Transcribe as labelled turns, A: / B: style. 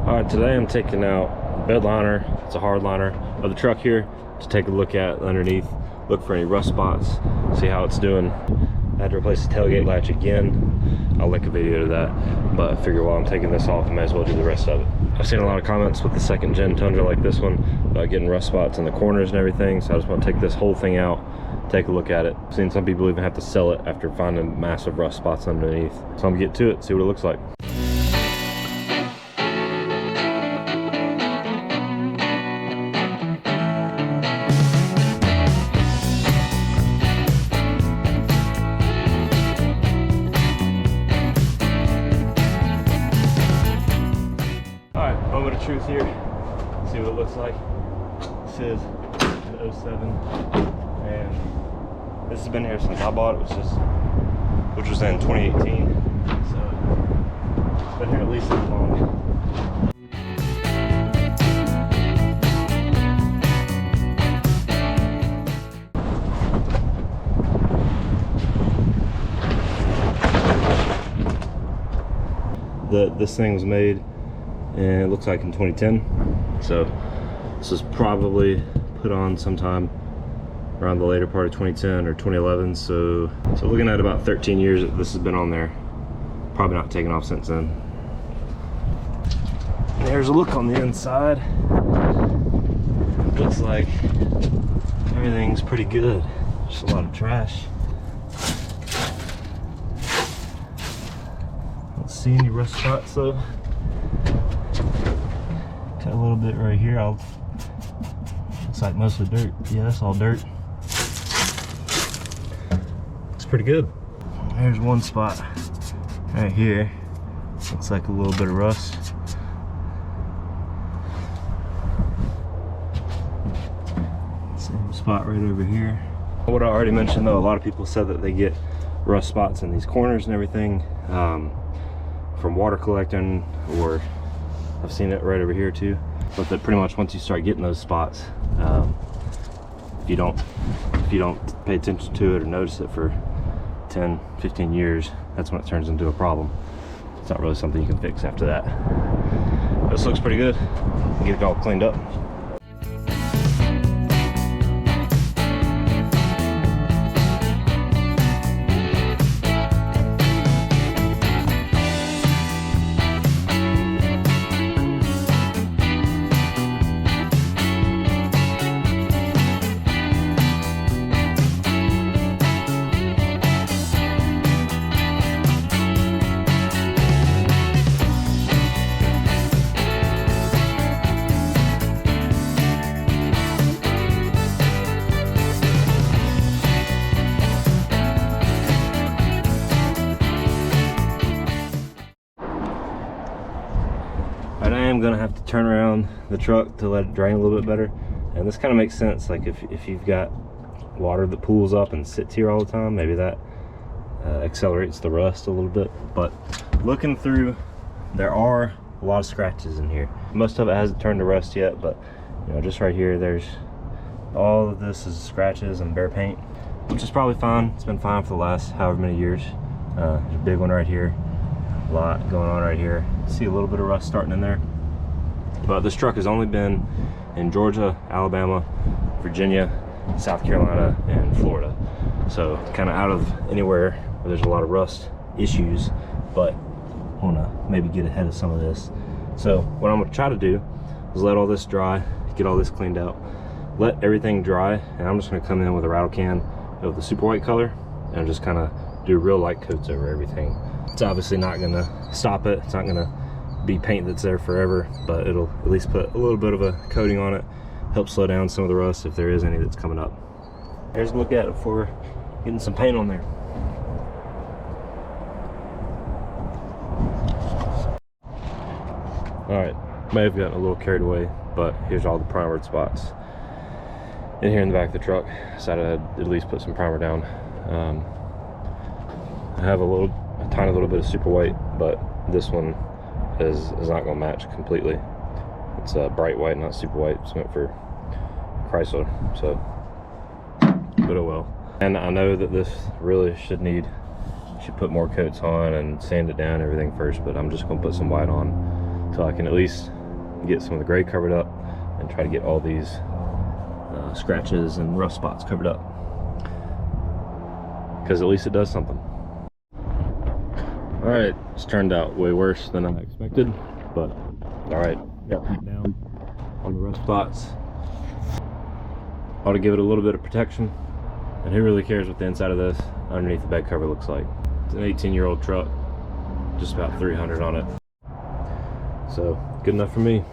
A: All right, today I'm taking out the Bedliner, it's a hard liner of the truck here, to take a look at underneath, look for any rust spots, see how it's doing. I had to replace the tailgate latch again. I'll link a video to that, but I figure while I'm taking this off, I may as well do the rest of it. I've seen a lot of comments with the second gen Tundra like this one about getting rust spots in the corners and everything, so I just want to take this whole thing out, take a look at it. I've seen some people even have to sell it after finding massive rust spots underneath. So I'm gonna get to it, see what it looks like. Moment of truth here. See what it looks like. This is an 07, and this has been here since I bought it, which was in 2018. So it's been here at least that long. This thing was made, and it looks like in 2010, so this was probably put on sometime around the later part of 2010 or 2011, so looking at about 13 years that this has been on there, probably not taken off since then. There's a look on the inside. Looks like everything's pretty good, just a lot of trash. Don't see any rust spots though. Got a little bit right here. Looks like mostly dirt. Yeah, that's all dirt. It's pretty good. There's one spot right here. Looks like a little bit of rust. Same spot right over here. What I already mentioned though, a lot of people said that they get rust spots in these corners and everything from water collecting, or I've seen it right over here too. But that pretty much once you start getting those spots, if you don't pay attention to it or notice it for 10-15 years, that's when it turns into a problem. It's not really something you can fix after that. This looks pretty good. Get it all cleaned up. I am gonna have to turn around the truck to let it drain a little bit better, and this kind of makes sense. Like if you've got water that pools up and sits here all the time, maybe that accelerates the rust a little bit. But looking through, there are a lot of scratches in here. Most of it hasn't turned to rust yet, but you know, just right here, there's all of this is scratches and bare paint, which is probably fine. It's been fine for the last however many years. There's a big one right here, a lot going on right here. See a little bit of rust starting in there. But this truck has only been in Georgia, Alabama, Virginia, South Carolina, and Florida. So kind of out of anywhere where there's a lot of rust issues, but I want to maybe get ahead of some of this. So what I'm going to try to do is let all this dry, get all this cleaned out, let everything dry, and I'm just going to come in with a rattle can of the super white color and just kind of do real light coats over everything. It's obviously not going to stop it. It's not going to be paint that's there forever, but it'll at least put a little bit of a coating on it, help slow down some of the rust if there is any that's coming up. Here's a look at it before getting some paint on there. All right, may have gotten a little carried away, but here's all the primered spots in here in the back of the truck. Decided I'd at least put some primer down. I have a tiny little bit of super white, but this one is not going to match completely. It's bright white, not super white. It's meant for Chrysler, so, but oh well. And I know that this really should put more coats on and sand it down and everything first, but I'm just going to put some white on until I can at least get some of the gray covered up, and try to get all these scratches and rough spots covered up, because at least it does something. All right, it's turned out way worse than I expected, but all right, got beat down on the rough spots. Ought to give it a little bit of protection, and who really cares what the inside of this underneath the bed cover looks like? It's an 18-year-old truck, just about 300 on it, so good enough for me.